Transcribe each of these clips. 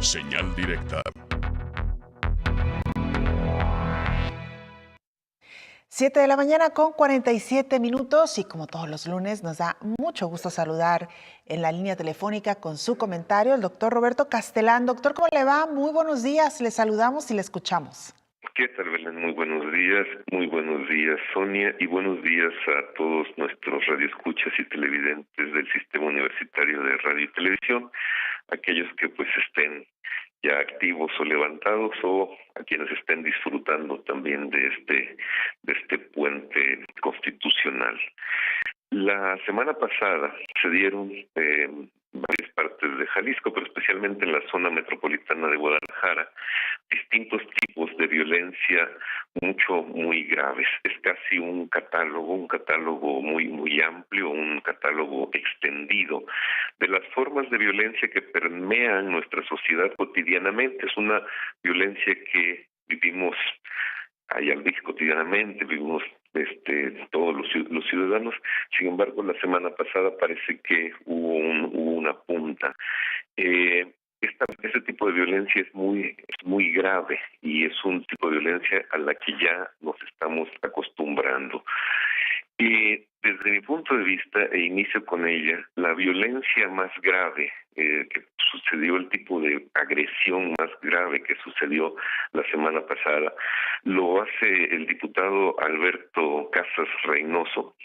Señal directa. 7 de la mañana con 47 minutos y como todos los lunes nos da mucho gusto saludar en la línea telefónica con su comentario el doctor Roberto Castelán. Doctor, ¿cómo le va? Muy buenos días, le saludamos y le escuchamos. ¿Qué tal, Belén? Muy buenos días, Sonia, y buenos días a todos nuestros radioescuchas y televidentes del Sistema Universitario de Radio y Televisión, aquellos que pues estén ya activos o levantados, o a quienes estén disfrutando también de este puente constitucional. La semana pasada se dieron varias partes de Jalisco, pero especialmente en la zona metropolitana de Guadalajara, distintos tipos de violencia muy graves. Es casi un catálogo muy amplio, un catálogo extendido de las formas de violencia que permean nuestra sociedad cotidianamente. Es una violencia que vivimos cotidianamente, vivimos todos los ciudadanos. Sin embargo, la semana pasada parece que hubo una punta. Este tipo de violencia es muy grave y es un tipo de violencia a la que ya nos estamos acostumbrando. Y desde mi punto de vista, e inicio con ella, la violencia más grave que sucedió, el tipo de agresión más grave que sucedió la semana pasada, lo hace el diputado Alberto Casas Reynoso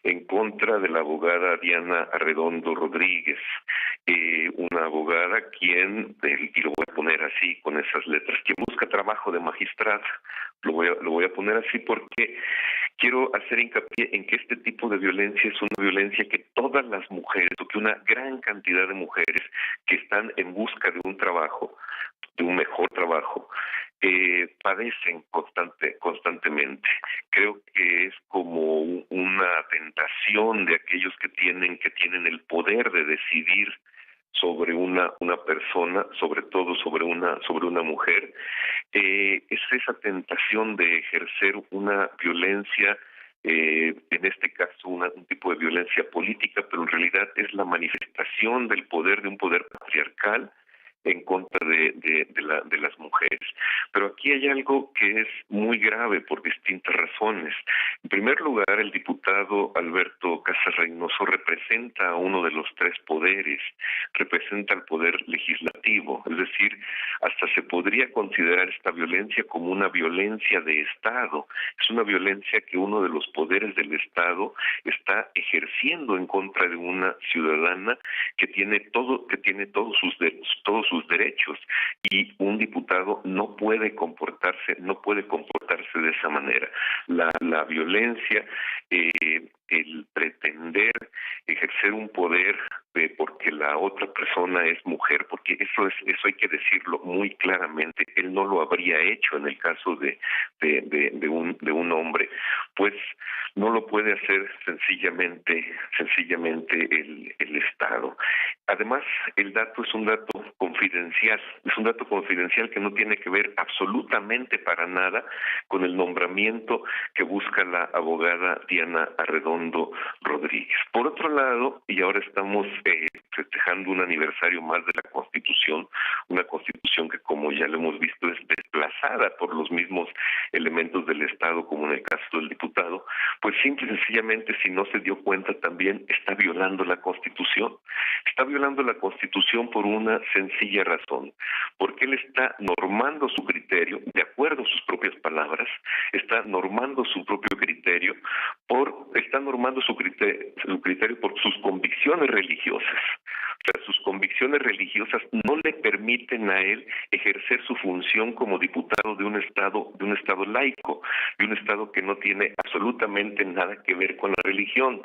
en contra de la abogada Diana Arredondo Rodríguez, una abogada quien, y lo voy a poner así con esas letras, quien busca trabajo de magistrada. Lo voy a poner así porque quiero hacer hincapié en que este tipo de violencia es una violencia que todas las mujeres, o que una gran cantidad de mujeres que están en busca de un trabajo, de un mejor trabajo, padecen constantemente. Creo que es como una tentación de aquellos que tienen el poder de decidir sobre una persona, sobre todo sobre una mujer. Es esa tentación de ejercer una violencia, en este caso un tipo de violencia política, pero en realidad es la manifestación del poder, de un poder patriarcal en contra de las mujeres. Pero aquí hay algo que es muy grave por distintas razones. En primer lugar, el diputado Alberto Casas Reynoso representa a uno de los tres poderes, representa al poder legislativo, es decir, hasta se podría considerar esta violencia como una violencia de Estado. Es una violencia que uno de los poderes del Estado está ejerciendo en contra de una ciudadana que tiene todos sus derechos, y un diputado no puede comportarse de esa manera. La violencia, el pretender ejercer un poder porque la otra persona es mujer, porque eso hay que decirlo muy claramente, él no lo habría hecho en el caso de un hombre, pues no lo puede hacer sencillamente el Estado. Además, el dato es un dato confidencial que no tiene que ver absolutamente para nada con el nombramiento que busca la abogada Diana Arredondo Rodríguez. Por otro lado, y ahora estamos festejando un aniversario más de la Constitución, una Constitución que, como ya lo hemos visto, es desplazada por los mismos elementos del Estado, como en el caso del diputado, pues simple y sencillamente, si no se dio cuenta, también está violando la Constitución. Está violando la Constitución por una sencilla razón, porque él está normando su criterio, de acuerdo a sus propias palabras, está normando su propio criterio, por sus convicciones religiosas. O sea, sus convicciones religiosas no le permiten a él ejercer su función como diputado de un estado laico, de un estado que no tiene absolutamente nada que ver con la religión.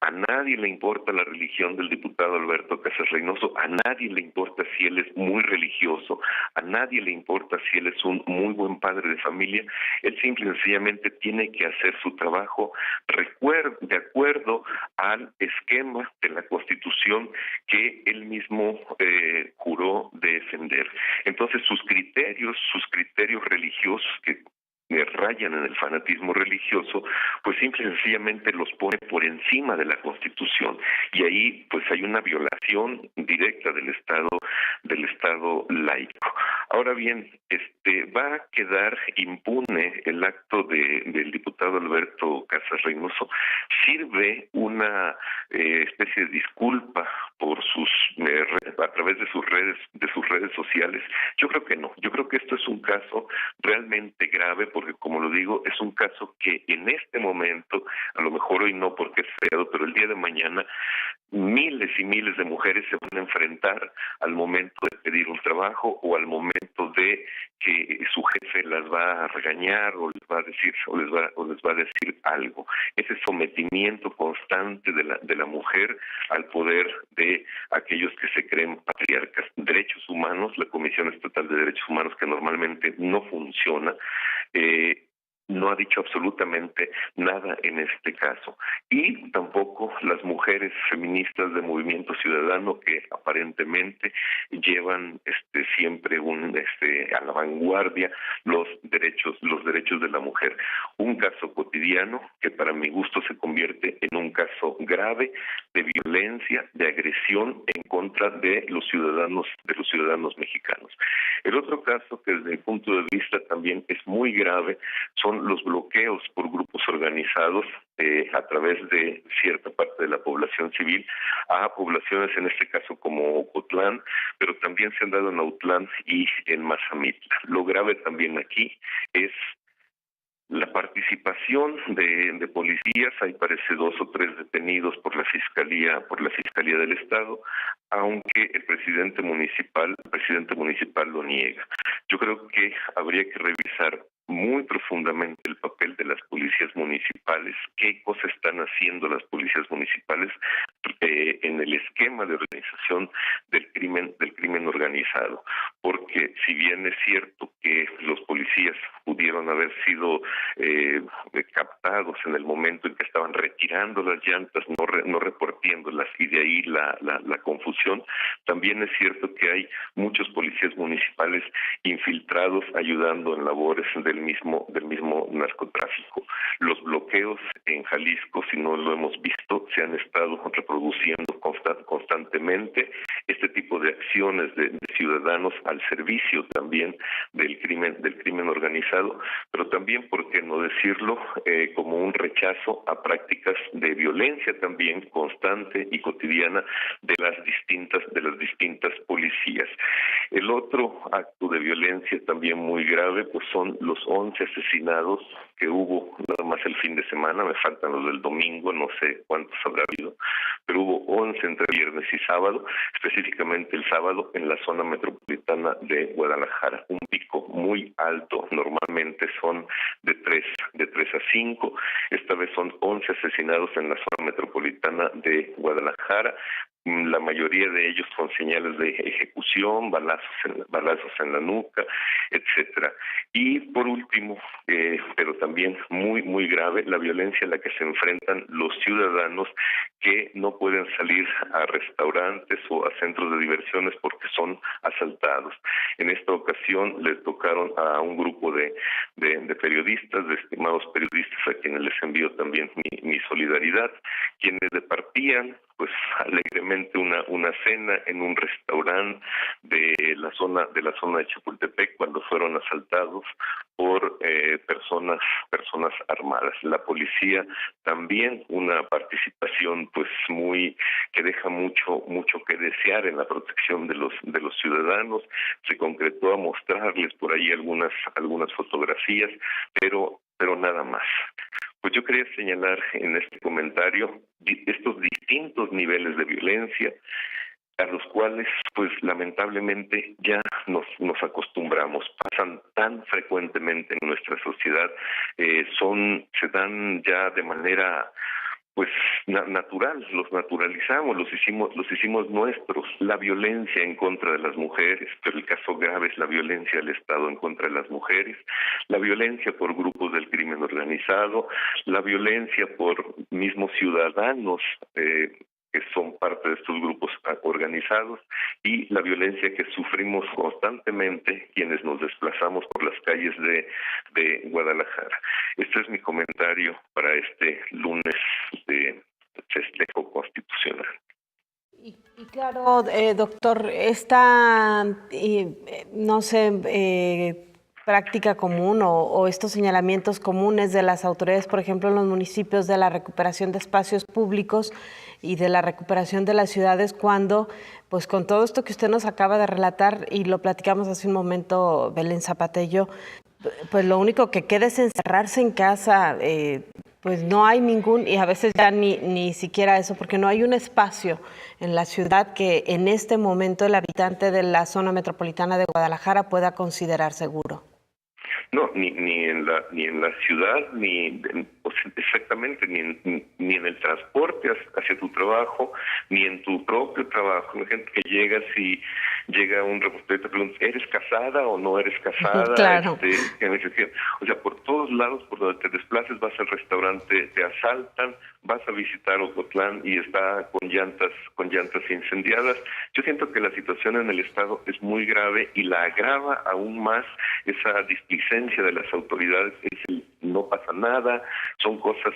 A nadie le importa la religión del diputado Alberto Casas Reynoso, a nadie le importa si él es muy religioso, a nadie le importa si él es un muy buen padre de familia. Él simple y sencillamente tiene que hacer su trabajo de acuerdo al esquema de la Constitución que él mismo juró defender. Entonces sus criterios religiosos, que rayan en el fanatismo religioso, pues simple y sencillamente los pone por encima de la Constitución, y ahí pues hay una violación directa del Estado laico. Ahora bien, va a quedar impune el acto del diputado Alberto Casas Reynoso. ¿Sirve una especie de disculpa por a través de sus redes sociales? Yo creo que no. Yo creo que esto es un caso realmente grave, porque como lo digo, es un caso que en este momento, a lo mejor hoy no porque es feriado, pero el día de mañana miles y miles de mujeres se van a enfrentar al momento de pedir un trabajo o al momento de que su jefe las va a regañar o les va a decir algo. Ese sometimiento constante de la mujer al poder de aquellos que se creen patriarcas. Derechos humanos, la Comisión Estatal de Derechos Humanos, que normalmente no funciona, no ha dicho absolutamente nada en este caso. Y tampoco las mujeres feministas de Movimiento Ciudadano, que aparentemente llevan siempre a la vanguardia los derechos de la mujer. Un caso cotidiano que para mi gusto se convierte en un caso grave de violencia, de agresión en contra de los ciudadanos mexicanos. El otro caso que desde mi punto de vista también es muy grave son los bloqueos por grupos organizados a través de cierta parte de la población civil a poblaciones, en este caso como Ocotlán, pero también se han dado en Autlán y en Mazamitla. Lo grave también aquí es la participación de policías. Hay parece 2 o 3 detenidos por la fiscalía del estado, aunque el presidente municipal lo niega. Yo creo que habría que revisar muy profundamente el papel de las policías municipales, qué cosas están haciendo las policías municipales en el esquema de organización del crimen organizado, porque si bien es cierto que los policías pudieron haber sido captados en el momento en que estaban retirando las llantas, no reportiéndolas, y de ahí la confusión, también es cierto que hay muchos policías municipales infiltrados ayudando en labores del mismo narcotráfico. Los bloqueos en Jalisco, si no lo hemos visto, se han estado reproduciendo constantemente. Este tipo de acciones de ciudadanos al servicio también del crimen organizado, pero también, por qué no decirlo, como un rechazo a prácticas de violencia también constante y cotidiana de las distintas policías. El otro acto de violencia también muy grave pues son los 11 asesinados que hubo nada más el fin de semana. Me faltan los del domingo, no sé cuántos habrá habido, pero hubo 11 entre viernes y sábado, específicamente el sábado en la zona metropolitana de Guadalajara, un pico muy alto. Normalmente son de 3 a 5, esta vez son 11 asesinados en la zona metropolitana de Guadalajara. La mayoría de ellos con señales de ejecución, balazos en la nuca, etcétera. Y por último, pero también muy grave, la violencia a la que se enfrentan los ciudadanos que no pueden salir a restaurantes o a centros de diversiones porque son asaltados. En esta ocasión les tocaron a un grupo de periodistas, de estimados periodistas, a quienes les envío también mi solidaridad, quienes departían pues alegremente una cena en un restaurante de la zona de Chapultepec cuando fueron asaltados por personas armadas. La policía también una participación pues que deja mucho que desear en la protección de los ciudadanos. Se concretó a mostrarles por ahí algunas fotografías, pero nada más. Pues yo quería señalar en este comentario estos distintos niveles de violencia a los cuales, pues lamentablemente ya nos acostumbramos, pasan tan frecuentemente en nuestra sociedad, se dan ya de manera pues natural, los naturalizamos, los hicimos nuestros. La violencia en contra de las mujeres, pero el caso grave es la violencia del Estado en contra de las mujeres, la violencia por grupos del crimen organizado, la violencia por mismos ciudadanos que son parte de estos grupos organizados y la violencia que sufrimos constantemente quienes nos desplazamos por las calles de Guadalajara. Este es mi comentario para este lunes de festejo constitucional. Y claro, doctor, esta, no sé, práctica común o estos señalamientos comunes de las autoridades, por ejemplo, en los municipios de la recuperación de espacios públicos y de la recuperación de las ciudades, cuando, pues con todo esto que usted nos acaba de relatar y lo platicamos hace un momento, Belén Zapata y yo, pues lo único que queda es encerrarse en casa, pues no hay ningún, y a veces ya ni siquiera eso, porque no hay un espacio en la ciudad que en este momento el habitante de la zona metropolitana de Guadalajara pueda considerar seguro. No, ni en la ciudad, exactamente, ni en el transporte hacia tu trabajo, ni en tu propio trabajo. Hay gente que llega un reportero y te pregunta, ¿eres casada o no eres casada? Claro. O sea, por todos lados, por donde te desplaces, vas al restaurante, te asaltan, vas a visitar Ocotlán y está con llantas incendiadas. Yo siento que la situación en el estado es muy grave y la agrava aún más esa displicencia de las autoridades, no pasa nada, son cosas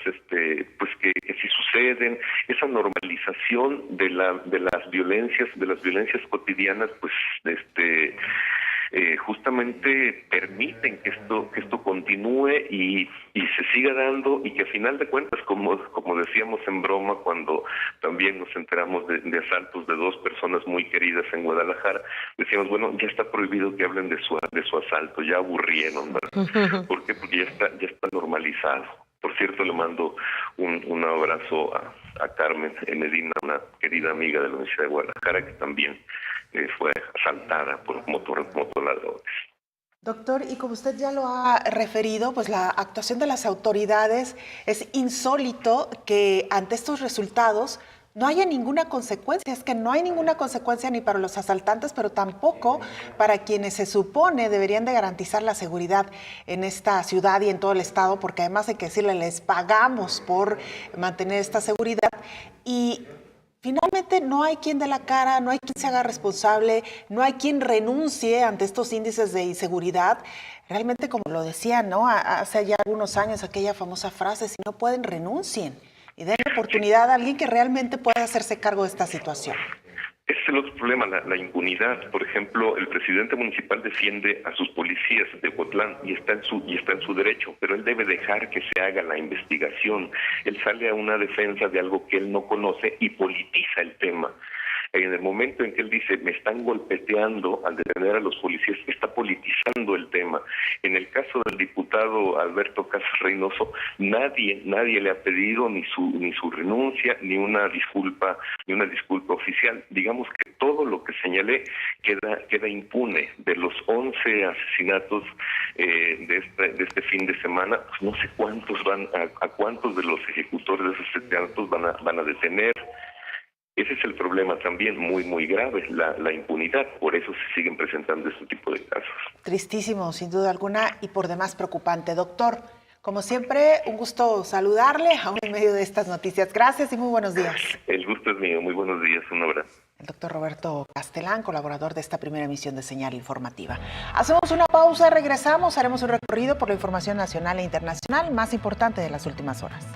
pues que sí suceden, esa normalización de las violencias cotidianas, pues justamente permiten que esto continúe y se siga dando, y que a final de cuentas, como decíamos en broma cuando también nos enteramos de asaltos de 2 personas muy queridas en Guadalajara, decíamos, bueno, ya está prohibido que hablen de su asalto, ya aburrieron, ¿verdad? ¿Por qué? Porque ya está normalizado. Por cierto, le mando un abrazo a Carmen Medina, una querida amiga de la Universidad de Guadalajara, que también fue asaltada por motoladrones. Doctor, y como usted ya lo ha referido, pues la actuación de las autoridades es insólito que ante estos resultados no haya ninguna consecuencia. Es que no hay ninguna consecuencia ni para los asaltantes, pero tampoco para quienes se supone deberían de garantizar la seguridad en esta ciudad y en todo el estado, porque además hay que decirle, les pagamos por mantener esta seguridad y finalmente no hay quien dé la cara, no hay quien se haga responsable, no hay quien renuncie ante estos índices de inseguridad. Realmente, como lo decía, ¿no? Hace ya algunos años aquella famosa frase, si no pueden, renuncien y den oportunidad a alguien que realmente pueda hacerse cargo de esta situación. Ese es el otro problema, la impunidad. Por ejemplo, el presidente municipal defiende a sus policías de Ocotlán y está en su derecho, pero él debe dejar que se haga la investigación. Él sale a una defensa de algo que él no conoce y politiza el tema. En el momento en que él dice, me están golpeteando al detener a los policías, está politizando el tema. En el caso del diputado Alberto Casas Reynoso, nadie le ha pedido ni su renuncia, ni una disculpa oficial. Digamos que todo lo que señalé queda impune. De los 11 asesinatos de este fin de semana, pues no sé cuántos a cuántos de los ejecutores de esos asesinatos van a detener. Ese es el problema también muy, muy grave, la impunidad. Por eso se siguen presentando este tipo de casos. Tristísimo, sin duda alguna, y por demás preocupante. Doctor, como siempre, un gusto saludarle aún en medio de estas noticias. Gracias y muy buenos días. El gusto es mío. Muy buenos días. Un abrazo. El doctor Roberto Castelán, colaborador de esta primera emisión de Señal Informativa. Hacemos una pausa, regresamos, haremos un recorrido por la información nacional e internacional más importante de las últimas horas.